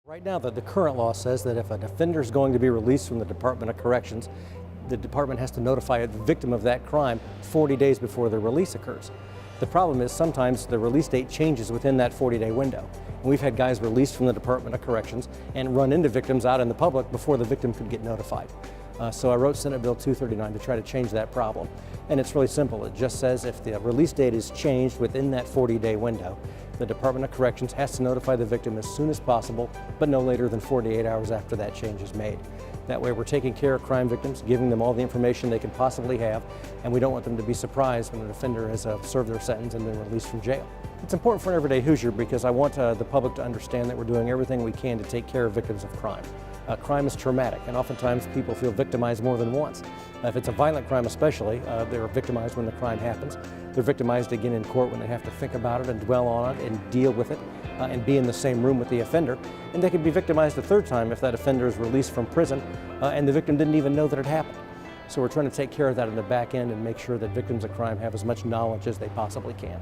Right now, the current law says that if an offender is going to be released from the Department of Corrections, the department has to notify the victim of that crime 40 days before the release occurs. The problem is sometimes the release date changes within that 40-day window. And we've had guys released from the Department of Corrections and run into victims out in the public before the victim could get notified. So I wrote Senate Bill 239 to try to change that problem. And it's really simple. It just says if the release date is changed within that 40-day window, the Department of Corrections has to notify the victim as soon as possible, but no later than 48 hours after that change is made. That way we're taking care of crime victims, giving them all the information they can possibly have, and we don't want them to be surprised when an offender has served their sentence and been released from jail. It's important for an everyday Hoosier because I want the public to understand that we're doing everything we can to take care of victims of crime. Crime is traumatic, and oftentimes people feel victimized more than once. If it's a violent crime especially, they're victimized when the crime happens. They're victimized again in court when they have to think about it and dwell on it and deal with it and be in the same room with the offender. And they can be victimized a third time if that offender is released from prison and the victim didn't even know that it happened. So we're trying to take care of that in the back end and make sure that victims of crime have as much knowledge as they possibly can.